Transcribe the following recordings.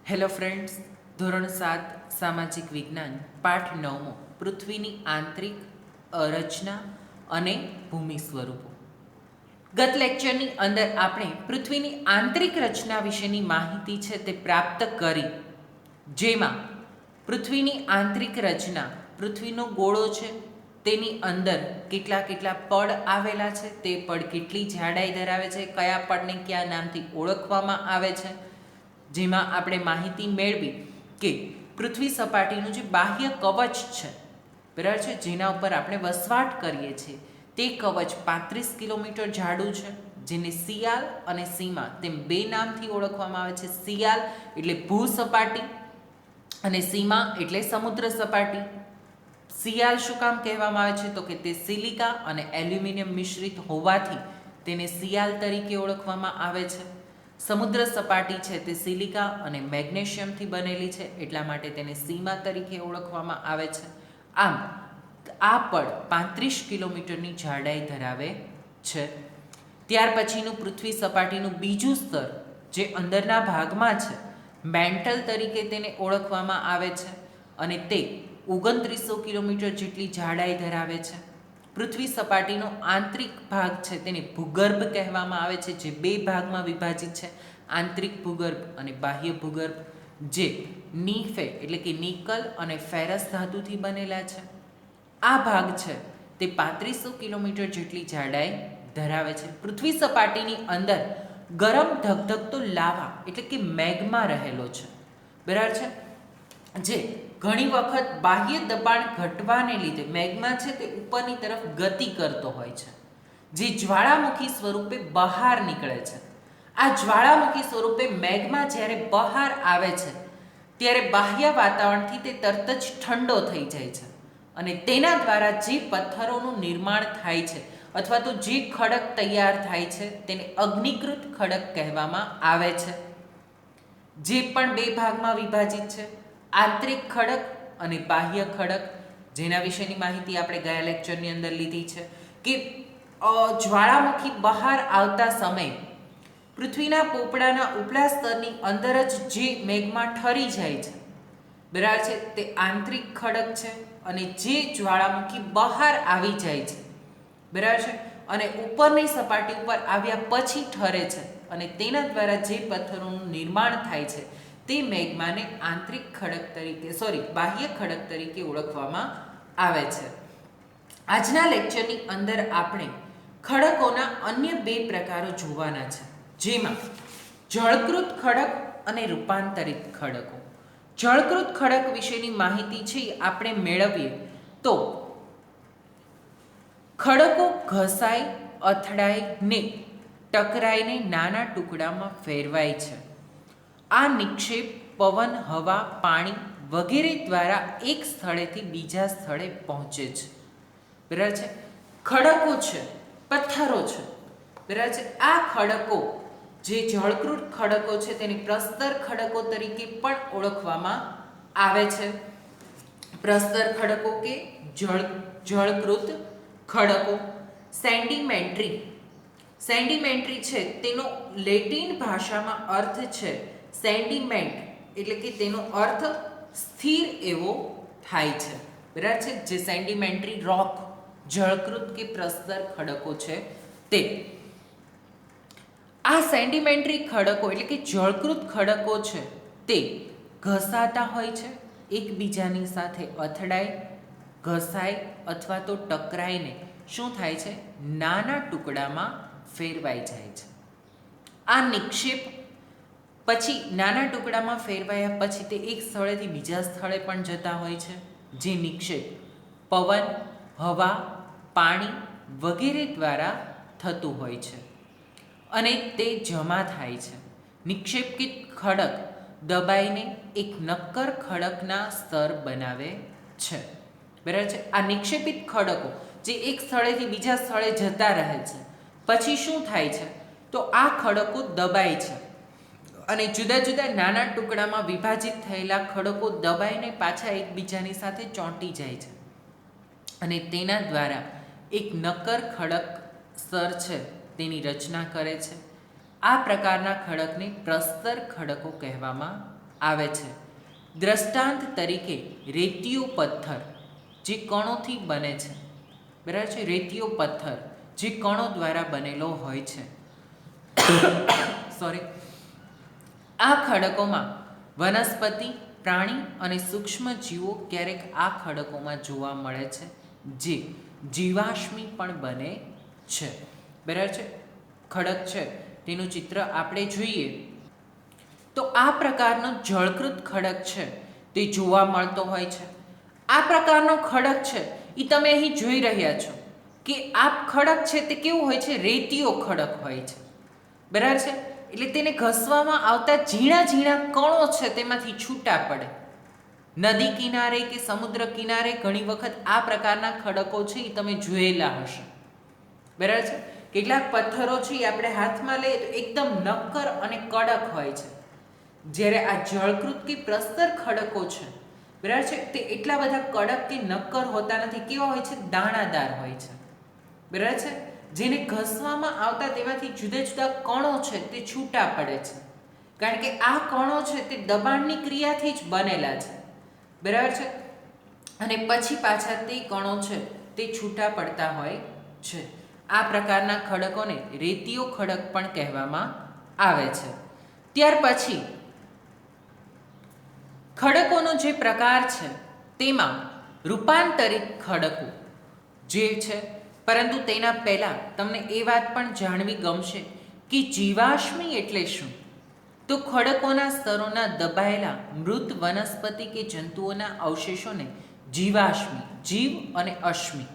Hello friends, ધોરણ 7 સામાજિક વિજ્ઞાન પાઠ 9 પૃથ્વીની આંતરિક રચના અને ભૂમિ સ્વરૂપો. ગત લેક્ચરની અંદર આપણે પૃથ્વીની આંતરિક રચના વિશેની માહિતી છે તે પ્રાપ્ત કરી, જેમાં પૃથ્વીની આંતરિક રચના, પૃથ્વીનો ગોળો છે તેની અંદર કેટલા કેટલા પડ આવેલા છે, તે પડ કેટલી જાડાઈ ધરાવે છે, કયા પડને કયા નામથી ઓળખવામાં આવે છે, જેમાં આપણે માહિતી મેળવી કે પૃથ્વી સપાટીનું જે બાહ્ય કવચ છે, બરાબર છે, જેના ઉપર આપણે વસવાટ કરીએ છીએ, તે કવચ 35 કિલોમીટર જાડું છે, જેને સિયાલ અને સીમા તેમ બે નામથી ઓળખવામાં આવે છે. સિયાલ એટલે ભૂ સપાટી અને સીમા એટલે સમુદ્ર સપાટી. સિયાલ શું કામ કહેવામાં આવે છે તો કે તે સિલિકા અને એલ્યુમિનિયમ મિશ્રિત હોવાથી તેને સિયાલ તરીકે ઓળખવામાં આવે છે. સમુદ્ર સપાટી છે તે સિલિકા અને મેગ્નેશિયમથી બનેલી છે, એટલા માટે તેને સીમા તરીકે ઓળખવામાં આવે છે. આમ આ પડ 35 કિલોમીટરની જાડાઈ ધરાવે છે. ત્યાર પછીનું પૃથ્વી સપાટીનું બીજું સ્તર જે અંદરના ભાગમાં છે, મેન્ટલ તરીકે તેને ઓળખવામાં આવે છે અને તે 2900 કિલોમીટર જેટલી જાડાઈ ધરાવે છે. પૃથ્વી સપાટીનો આંતરિક ભાગ છે તેને ભૂગર્ભ કહેવામાં આવે છે, જે બે ભાગમાં વિભાજિત છે, આંતરિક ભૂગર્ભ અને બાહ્ય ભૂગર્ભ, જે નીફે એટલે કે નિકલ અને ફેરસ ધાતુથી બનેલા છે. આ ભાગ છે તે 3500 કિલોમીટર જેટલી જાડાઈ ધરાવે છે. પૃથ્વી સપાટીની અંદર ગરમ ધગધગતો લાવા એટલે કે મેગ્મા રહેલો છે, બરાબર છે, જે ઘણી વખત બાહ્ય દબાણ ઘટવાને લીધે મેગ્મા છે તે ઉપરની તરફ ગતિ કરતો હોય છે, જે જ્વાળામુખી સ્વરૂપે બહાર નીકળે છે. આ જ્વાળામુખી સ્વરૂપે મેગ્મા જ્યારે બહાર આવે છે ત્યારે બાહ્ય વાતાવરણથી તે તરત જ ઠંડો થઈ જાય છે અને તેના દ્વારા જે પથ્થરોનું નિર્માણ થાય છે અથવા તો જે ખડક તૈયાર થાય છે તેને અગ્નિકૃત ખડક કહેવામાં આવે છે, જે પણ બે ભાગમાં વિભાજિત છે, આંતરિક ખડક અને બાહ્ય ખડક, જેના વિશેની માહિતી આપણે ગયા લેક્ચરની અંદર લીધી છે કે જ્વાળામુખી બહાર આવતા સમયે પૃથ્વીના પોપડાના ઉપલા સ્તરની અંદર જ જે મેગ્મા ઠરી જાય છે, બરાબર છે, તે આંતરિક ખડક છે અને જે જ્વાળામુખી બહાર આવી જાય છે, બરાબર છે, અને ઉપરની સપાટી ઉપર આવ્યા પછી ઠરે છે અને તેના દ્વારા જે પથ્થરોનું નિર્માણ થાય છે તે મેગ્માને આંતરિક ખડક તરીકે બાહ્ય ખડક તરીકે ઓળખવામાં આવે છે. આજના લેક્ચરની અંદર આપણે ખડકોના અન્ય બે પ્રકારો જોવાના છે, જેમાં જળકૃત ખડક અને રૂપાંતરિત ખડકો. જળકૃત ખડક વિશેની માહિતી છે આપણે મેળવીએ તો ખડકો ઘસાય, અથડાય ને ટકરાઈને નાના ટુકડામાં ફેરવાય છે. આ નિક્ષેપ પવન, હવા, પાણી વગેરે દ્વારા એક સ્થળેથી બીજા સ્થળે પહોંચે છે, બરાબર છે. ખડકો છે, પથ્થરો છે, બરાબર છે. આ ખડકો જે જળકૃત ખડકો છે તેને પ્રસ્તર ખડકો તરીકે પણ ઓળખવામાં આવે છે. પ્રસ્તર ખડકો કે જળકૃત ખડકો. સેન્ડિમેન્ટ્રી છે તેનો લેટિન ભાષામાં અર્થ છે સેન્ડિમેન્ટ, એટલે કે તેનો અર્થ સ્થિર એવો થાય છે, બરાબર છે. જે સેન્ડિમેન્ટ્રી રોક, જળકૃત કે પ્રસ્તર ખડકો છે તે. આ સેન્ડિમેન્ટ્રી ખડકો એટલે કે જળકૃત ખડકો છે તે ઘસાતા હોય છે, એકબીજાની સાથે અથડાય, ઘસાય અથવા તો ટકરાઈને શું થાય છે, નાના ટુકડામાં ફેરવાઈ જાય છે. આ નિક્ષેપ પછી નાના ટુકડામાં ફેરવાયા પછી તે એક સ્થળેથી બીજા સ્થળે પણ જતા હોય છે. જે નિક્ષેપ પવન, હવા, પાણી વગેરે દ્વારા થતું હોય છે અને તે જમા થાય છે. નિક્ષેપિત ખડક દબાઈને એક નક્કર ખડકના સ્તર બનાવે છે, બરાબર છે. આ નિક્ષેપિત ખડકો જે એક સ્થળેથી બીજા સ્થળે જતા રહે છે, પછી શું થાય છે તો આ ખડકો દબાય છે અને જુદા જુદા નાના ટુકડામાં વિભાજિત થયેલા ખડકો દબાઈને પાછા એકબીજાની સાથે ચોંટી જાય છે અને તેના દ્વારા એક નક્કર ખડક સ્તર છે તેની રચના કરે છે. આ પ્રકારના ખડકને પ્રસ્તર ખડકો કહેવામાં આવે છે. દ્રષ્ટાંત તરીકે રેતીયો પથ્થર જે કણોથી બને છે, બરાબર છે. રેતીયો પથ્થર જે કણો દ્વારા બનેલો હોય છે. સોરી. આ ખડકોમાં વનસ્પતિ, પ્રાણી અને સૂક્ષ્મ જીવો ક્યારેક આ ખડકોમાં જોવા મળે છે, જે જીવાશ્મી પણ બને છે. બરાબર છે. ખડક છે તેનું ચિત્ર આપણે જોઈએ તો આ પ્રકારનો જળકૃત ખડક છે તે જોવા મળતો હોય છે. આ પ્રકારનો ખડક છે એ તમે અહીં જોઈ રહ્યા છો કે આ ખડક છે તે કેવું હોય છે? રેતીયો ખડક હોય છે. બરાબર છે. એટલે તેને ઘસવામાં આવતા ઝીણા ઝીણા કણો છે તેમાંથી છૂટા પડે. નદી કિનારે કે સમુદ્ર કિનારે ઘણી વખત આ પ્રકારના ખડકો છે એ તમે જોયેલા હશે. બરાબર છે. કેટલાક પથ્થરો છે એ આપણે હાથમાં લઈએ તો એકદમ નક્કર અને કડક હોય છે, જ્યારે આ જળકૃત કે પ્રસ્તર ખડકો છે, બરાબર છે, તે એટલા બધા કડક કે નક્કર હોતા નથી. કેવા હોય છે? દાણાદાર હોય છે. બરાબર છે. જેને ઘસવામાં આવતા તેમાંથી જુદા જુદા કણો છે તે છૂટા પડે છે, કારણ કે આ કણો છે તે દબાણની ક્રિયાથી જ બનેલા છે. બરાબર છે. અને પછી પાછા તે કણો છે તે છૂટા પડતા હોય છે. આ પ્રકારના ખડકોને રેતીયો ખડક પણ કહેવામાં આવે છે. ત્યાર પછી ખડકોનો જે પ્રકાર છે તેમાં રૂપાંતરિત ખડકો જે છે, પરંતુ તેના પહેલાં તમને એ વાત પણ જાણવી ગમશે કે જીવાશ્મી એટલે શું? તો ખડકોના સ્તરોના દબાયેલા મૃત વનસ્પતિ કે જંતુઓના અવશેષોને જીવાશ્મી, જીવ અને અશ્મિ,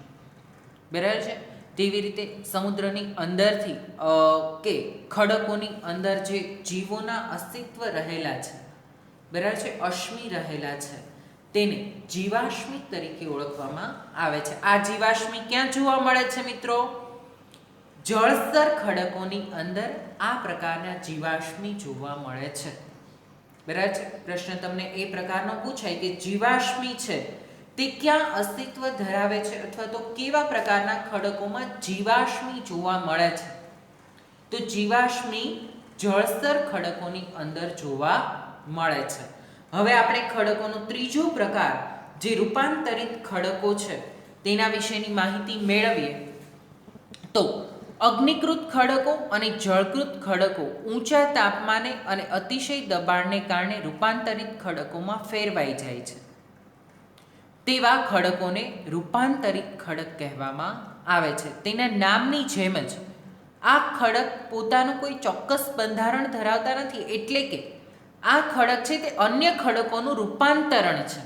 બરાબર છે. તેવી રીતે સમુદ્રની અંદરથી કે ખડકોની અંદર જે જીવોના અસ્તિત્વ રહેલા છે, બરાબર છે, અશ્મિ રહેલા છે, તેને જીવાશ્મી તરીકે ઓળખવામાં આવે છે. આ જીવાશ્મી ક્યાં જોવા મળે છે મિત્રો? જળસ્તર ખડકોની અંદર આ પ્રકારના જીવાશ્મી જોવા મળે છે. બરાબર છે. પ્રશ્ન તમને એ પ્રકારનો પૂછાય કે જીવાશ્મી છે તે ક્યાં અસ્તિત્વ ધરાવે છે, અથવા તો કેવા પ્રકારના ખડકોમાં જીવાશ્મી જોવા મળે છે? તો જીવાશ્મી જળસ્તર ખડકોની અંદર જોવા મળે છે. હવે આપણે ખડકોનો ત્રીજો પ્રકાર જે રૂપાંતરિત ખડકો છે તેના વિશેની માહિતી મેળવીએ તો અગ્નિકૃત ખડકો અને જળકૃત ખડકો ઊંચા તાપમાને અને અતિશય દબાણને કારણે રૂપાંતરિત ખડકોમાં ફેરવાઈ જાય છે. તેવા ખડકોને રૂપાંતરિત ખડક કહેવામાં આવે છે. તેના નામની જેમ જ આ ખડક પોતાનું કોઈ ચોક્કસ બંધારણ ધરાવતા નથી, એટલે કે આ ખડક છે તે અન્ય ખડકોનું રૂપાંતરણ છે.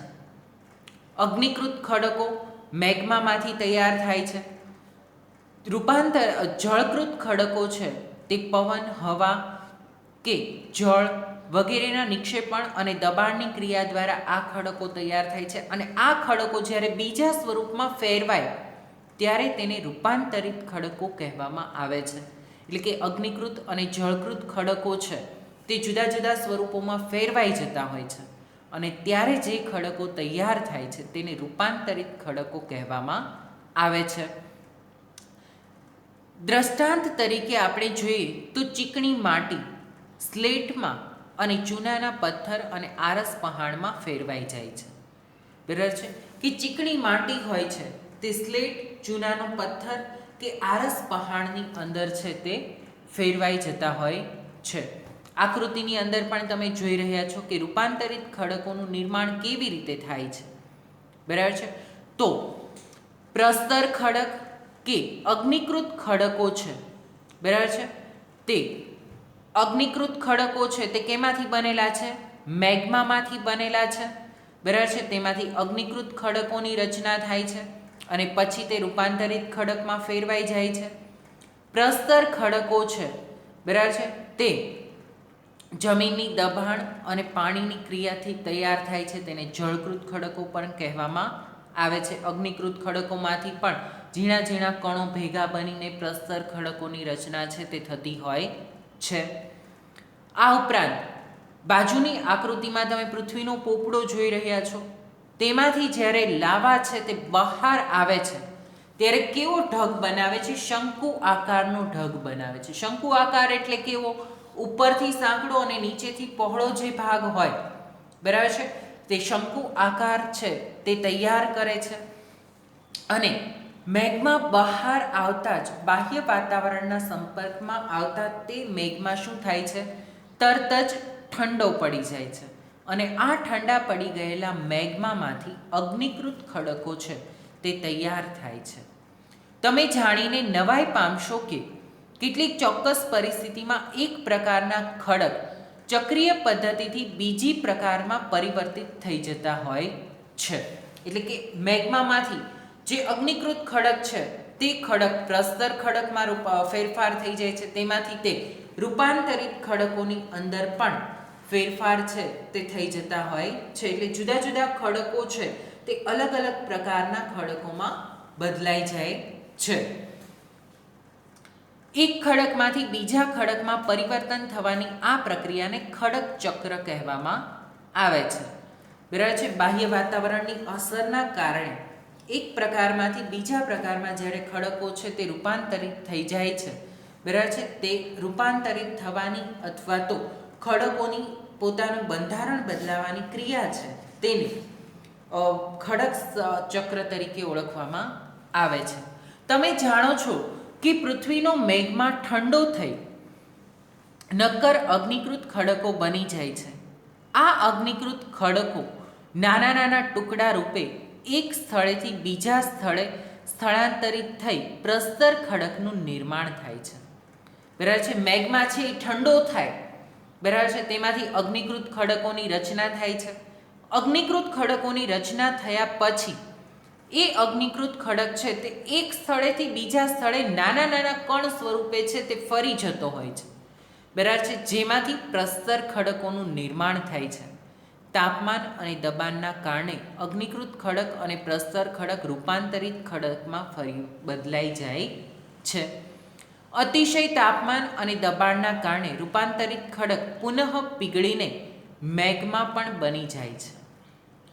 અગ્નિકૃત ખડકો મેગ્મામાંથી તૈયાર થાય છે. જળકૃત ખડકો છે તે પવન, હવા કે જળ વગેરેના નિક્ષેપણ અને દબાણની ક્રિયા દ્વારા આ ખડકો તૈયાર થાય છે. અને આ ખડકો જ્યારે બીજા સ્વરૂપમાં ફેરવાય ત્યારે તેને રૂપાંતરિત ખડકો કહેવામાં આવે છે. એટલે કે અગ્નિકૃત અને જળકૃત ખડકો છે તે જુદા જુદા સ્વરૂપોમાં ફેરવાઈ જતા હોય છે, અને ત્યારે જે ખડકો તૈયાર થાય છે તેને રૂપાંતરિત ખડકો કહેવામાં આવે છે. દ્રષ્ટાંત તરીકે આપણે જોઈએ તો ચીકણી માટી સ્લેટમાં અને ચૂનાના પથ્થર અને આરસ પહાણમાં ફેરવાઈ જાય છે. બરાબર છે. કે ચીકણી માટી હોય છે તે સ્લેટ, ચૂનાનો પથ્થર કે આરસ પહાણની અંદર છે તે ફેરવાઈ જતા હોય છે. આકૃતિની અંદર પણ તમે જોઈ રહ્યા છો કે રૂપાંતરિત ખડકોનું નિર્માણ કેવી રીતે થાય છે. બરાબર છે. તો પ્રસ્તર ખડક કે અગ્નિકૃત ખડકો છે, બરાબર છે, તે અગ્નિકૃત ખડકો છે તે કેમાંથી બનેલા છે? મેગ્મામાંથી બનેલા છે. બરાબર છે. તેમાંથી અગ્નિકૃત ખડકોની રચના થાય છે અને પછી તે રૂપાંતરિત ખડકમાં ફેરવાઈ જાય છે. પ્રસ્તર ખડકો છે, બરાબર છે, તે જમીનની દબાણ અને પાણીની ક્રિયાથી તૈયાર થાય છે. તેને જળકૃત ખડકો પણ કહેવામાં આવે છે. અગ્નિકૃત ખડકોમાંથી પણ ઝીણા ઝીણા કણો ભેગા બનીને પ્રસ્તર ખડકોની રચના છે તે થતી હોય છે. આ ઉપરાંત બાજુની આકૃતિમાં તમે પૃથ્વીનો પોપડો જોઈ રહ્યા છો. તેમાંથી જ્યારે લાવા છે તે બહાર આવે છે ત્યારે કેવો ઢગ બનાવે છે? શંકુ આકારનો ઢગ બનાવે છે. શંકુ આકાર એટલે કેવો? ઉપરથી સાંકડો અને નીચેથી પહોળો જે ભાગ હોય બરાબર છે. તે શંકુ આકાર છે તે તૈયાર કરે છે અને મેઘમાં બહાર આવતા જ બાહ્ય વાતાવરણના સંપર્કમાં આવતા તે મેઘમાં શું થાય છે, તરત જ ઠંડો પડી જાય છે અને આ ઠંડા પડી ગયેલા મેગ્મામાંથી અગ્નિકૃત ખડકો છે તે તૈયાર થાય છે. તમે જાણીને નવાઈ પામશો કે કેટલીક ચોક્કસ પરિસ્થિતિમાં એક પ્રકારના ખડક ચક્રીય પદ્ધતિથી બીજી પ્રકારમાં પરિવર્તિત થઈ જતા હોય છે. એટલે કે મેગ્મામાંથી જે અગ્નિકૃત ખડક છે તે ખડક પ્રસ્તર ખડકમાં ફેરફાર થઈ જાય છે, તેમાંથી તે રૂપાંતરિત ખડકોની અંદર પણ ફેરફાર છે તે થઈ જતા હોય છે. એટલે જુદા જુદા ખડકો છે તે અલગ અલગ પ્રકારના ખડકોમાં બદલાઈ જાય છે. એક ખડકમાંથી બીજા ખડકમાં પરિવર્તન થવાની આ પ્રક્રિયાને ખડક ચક્ર કહેવામાં આવે છે. બરાબર છે. બાહ્ય વાતાવરણની અસરના કારણે એક પ્રકારમાંથી બીજા પ્રકારમાં જ્યારે ખડકો છે તે રૂપાંતરિત થઈ જાય છે, બરાબર છે, તે રૂપાંતરિત થવાની અથવા તો ખડકોની પોતાનું બંધારણ બદલાવાની ક્રિયા છે તેને ખડક ચક્ર તરીકે ઓળખવામાં આવે છે. તમે જાણો છો કે પૃથ્વીનો મેઘમાં ઠંડો થઈ નક્કર અગ્નિકૃત ખડકો બની જાય છે. આ અગ્નિકૃત ખડકો નાના નાના ટુકડા રૂપે એક સ્થળેથી બીજા સ્થળે સ્થળાંતરિત થઈ પ્રસ્તર ખડકનું નિર્માણ થાય છે. બરાબર છે. મેઘમાં છે એ ઠંડો થાય, બરાબર છે, તેમાંથી અગ્નિકૃત ખડકોની રચના થાય છે. અગ્નિકૃત ખડકોની રચના થયા પછી એ અગ્નિકૃત ખડક છે તે એક સ્થળેથી બીજા સ્થળે નાના નાના કણ સ્વરૂપે છે તે ફરી જતો હોય છે, બરાબર છે, જેમાંથી પ્રસ્તર ખડકોનું નિર્માણ થાય છે. તાપમાન અને દબાણના કારણે અગ્નિકૃત ખડક અને પ્રસ્તર ખડક રૂપાંતરિત ખડકમાં ફરી બદલાઈ જાય છે. અતિશય તાપમાન અને દબાણના કારણે રૂપાંતરિત ખડક પુનઃ પીગળીને મેઘમાં પણ બની જાય છે.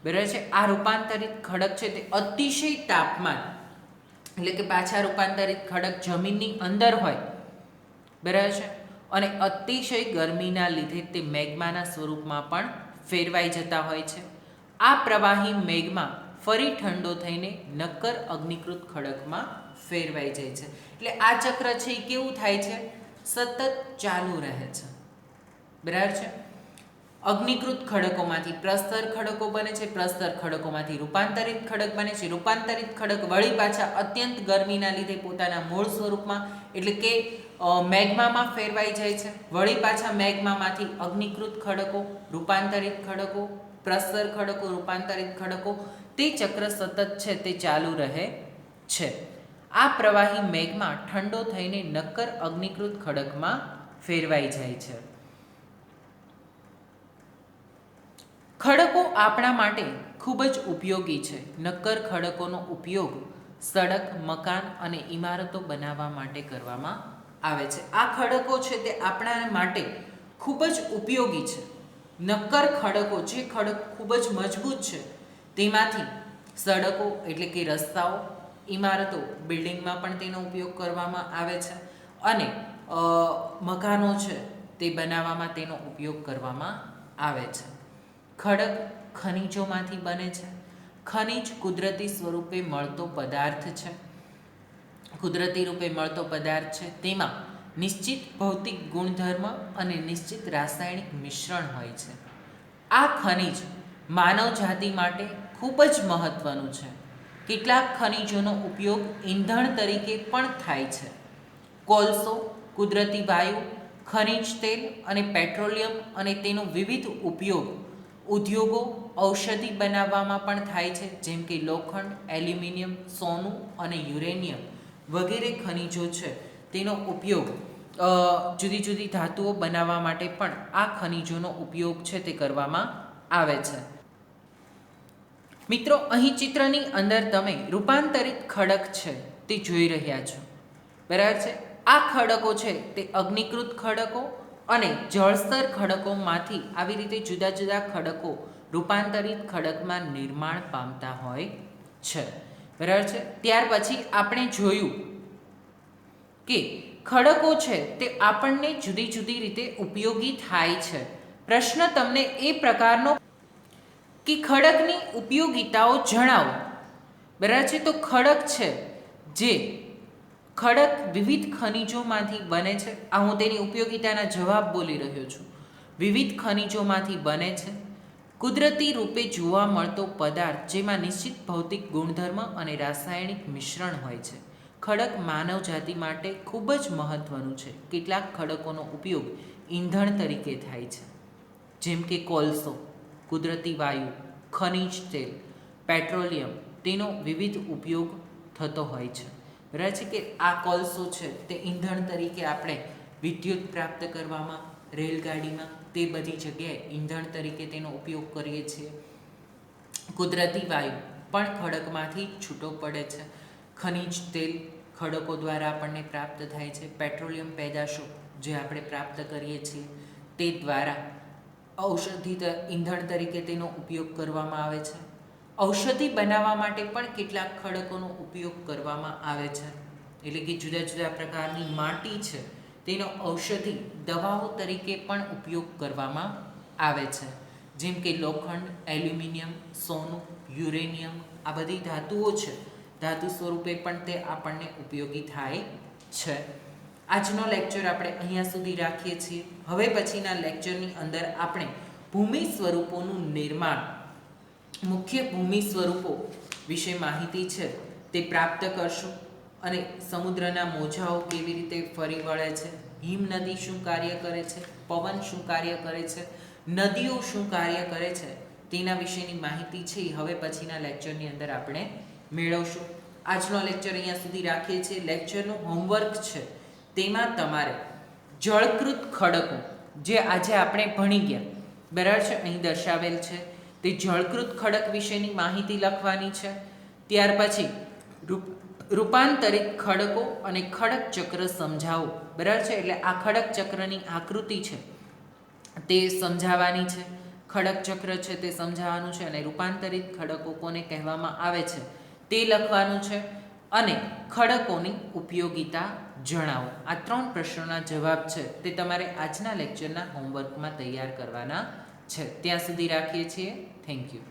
બરાબર છે. આ રૂપાંતરિત ખડક છે તે અતિશય તાપમાન એટલે કે પાછા રૂપાંતરિત ખડક જમીનની અંદર હોય, બરાબર છે, અને અતિશય ગરમીના લીધે તે મેગ્માના સ્વરૂપમાં પણ ફેરવાઈ જતા હોય છે. આ પ્રવાહી મેઘમાં ફરી ઠંડો થઈને નક્કર અગ્નિકૃત ખડકમાં ફેરવાઈ જાય છે. એટલે આ ચક્ર છે એ કેવું થાય છે, સતત ચાલુ રહે છે. બરાબર છે. અગ્નિકૃત ખડકોમાંથી પ્રસ્તર ખડકો બને છે, પ્રસ્તર ખડકોમાંથી રૂપાંતરિત ખડક બને છે, રૂપાંતરિત ખડક વળી પાછા અત્યંત ગરમીના લીધે પોતાના મૂળ સ્વરૂપમાં એટલે કે મેગ્મામાં ફેરવાઈ જાય છે. વળી પાછા મેગ્મામાંથી અગ્નિકૃત ખડકો, રૂપાંતરિત ખડકો, પ્રસ્તર ખડકો, રૂપાંતરિત ખડકો, તે ચક્ર સતત છે તે ચાલુ રહે છે. આ પ્રવાહી મેઘમાં ઠંડો થઈને નક્કર અગ્નિકૃત ખડકમાં ફેરવાઈ જાય છે. ખડકો આપણા માટે ખૂબ જ ઉપયોગી છે. નક્કર ખડકોનો ઉપયોગ સડક, મકાન અને ઇમારતો બનાવવા માટે કરવામાં આવે છે. આ ખડકો છે તે આપણા માટે ખૂબ જ ઉપયોગી છે. નક્કર ખડકો, જે ખડક ખૂબ જ મજબૂત છે, તેમાંથી સડકો એટલે કે રસ્તાઓ, ઇમારતો, બિલ્ડિંગમાં પણ તેનો ઉપયોગ કરવામાં આવે છે અને મકાનો છે તે બનાવવામાં તેનો ઉપયોગ કરવામાં આવે છે. ખડક ખનિજોમાંથી બને છે. ખનિજ કુદરતી સ્વરૂપે મળતો પદાર્થ છે. કુદરતી રૂપે મળતો પદાર્થ છે, તેમાં નિશ્ચિત ભૌતિક ગુણધર્મ અને નિશ્ચિત રાસાયણિક મિશ્રણ હોય છે. આ ખનિજ માનવ જાતિ માટે ખૂબ જ મહત્ત્વનું છે. કેટલાક ખનિજોનો ઉપયોગ ઈંધણ તરીકે પણ થાય છે. કોલસો, કુદરતી વાયુ, ખનિજ તેલ અને પેટ્રોલિયમ અને તેનો વિવિધ ઉપયોગ ઉદ્યોગો, ઔષધિ બનાવવામાં પણ થાય છે, જેમ કે લોખંડ, એલ્યુમિનિયમ, સોનું અને યુરેનિયમ વગેરે ખનિજો છે તેનો ઉપયોગ જુદી જુદી ધાતુઓ બનાવવા માટે પણ આ ખનિજોનો ઉપયોગ છે તે કરવામાં આવે છે. મિત્રો, અહીં ચિત્રની અંદર તમે રૂપાંતરિત ખડક છે તે જોઈ રહ્યા છો, બરાબર છે. આ ખડકો છે તે અગ્નિકૃત ખડકો અને જળસ્તર ખડકોમાંથી આવી રીતે જુદા જુદા ખડકો રૂપાંતરિત ખડકમાં નિર્માણ પામતા હોય છે, બરાબર છે. ત્યાર પછી આપણે જોયું કે ખડકો છે તે આપણને જુદી જુદી રીતે ઉપયોગી થાય છે. પ્રશ્ન તમને એ પ્રકારનો કે ખડકની ઉપયોગિતાઓ જણાવો. બરાબર છે. તો ખડક છે જે ખડક વિવિધ ખનિજોમાંથી બને છે. આ હું તેની ઉપયોગિતાના જવાબ બોલી રહ્યો છું. વિવિધ ખનિજોમાંથી બને છે. કુદરતી રૂપે જોવા મળતો પદાર્થ જેમાં નિશ્ચિત ભૌતિક ગુણધર્મ અને રાસાયણિક મિશ્રણ હોય છે. ખડક માનવ જાતિ માટે ખૂબ જ મહત્ત્વનું છે. કેટલાક ખડકોનો ઉપયોગ ઈંધણ તરીકે થાય છે, જેમ કે કોલસો, કુદરતી વાયુ, ખનિજ તેલ, પેટ્રોલિયમ. તેનો વિવિધ ઉપયોગ થતો હોય છે. બરાબર છે કે આ કોલસો છે તે ઈંધણ તરીકે આપણે વિદ્યુત પ્રાપ્ત કરવામાં, રેલગાડીમાં, તે બધી જગ્યાએ ઈંધણ તરીકે તેનો ઉપયોગ કરીએ છીએ. કુદરતી વાયુ પણ ખડકમાંથી છૂટો પડે છે. ખનિજ તેલ ખડકો દ્વારા આપણને પ્રાપ્ત થાય છે. પેટ્રોલિયમ પેદાશો જે આપણે પ્રાપ્ત કરીએ છીએ તે દ્વારા ઔષધિ ઈંધણ તરીકે તેનો ઉપયોગ કરવામાં આવે છે. ઔષધિ બનાવવા માટે પણ કેટલાક ખડકોનો ઉપયોગ કરવામાં આવે છે. એટલે કે જુદા જુદા પ્રકારની માટી છે તેનો ઔષધિ દવાઓ તરીકે પણ ઉપયોગ કરવામાં આવે છે. જેમ કે લોખંડ, એલ્યુમિનિયમ, સોનું, યુરેનિયમ, આ બધી ધાતુઓ છે. ધાતુ સ્વરૂપે પણ તે આપણને ઉપયોગી થાય છે. આજનો લેક્ચર આપણે અહીંયા સુધી રાખીએ છીએ. હવે પછીના લેક્ચરની અંદર આપણે ભૂમિ સ્વરૂપોનું નિર્માણ, મુખ્ય ભૂમિ સ્વરૂપો વિશે માહિતી છે તે પ્રાપ્ત કરશું. અને સમુદ્રના મોજાઓ કેવી રીતે ફરી વળે છે, હિમનદી શું કાર્ય કરે છે, પવન શું કાર્ય કરે છે, નદીઓ શું કાર્ય કરે છે, તેના વિશેની માહિતી છે એ હવે પછીના લેક્ચરની અંદર આપણે મેળવશું. આજનો લેક્ચર અહીંયા સુધી રાખીએ છીએ. લેક્ચરનું હોમવર્ક છે તેમાં તમારે જળકૃત ખડકો જે આજે આપણે ભણી ગયા, બરાબર છે, અહીં દર્શાવેલ છે તે જળકૃત ખડક વિશેની માહિતી લખવાની છે. ત્યાર પછી રૂપાંતરિત ખડકો અને ખડક ચક્ર સમજાવો. બરાબર છે. એટલે આ ખડક ચક્રની આકૃતિ છે તે સમજાવવાની છે. ખડક ચક્ર છે તે સમજાવવાનું છે. અને રૂપાંતરિત ખડકો કોને કહેવામાં આવે છે તે લખવાનું છે. અને ખડકોની ઉપયોગિતા જણાવો. આ 3 પ્રશ્નોના જવાબ છે તે તમારે આજના લેક્ચરના હોમવર્કમાં તૈયાર કરવાના છે. ત્યાં સુધી રાખીએ છીએ. Thank you.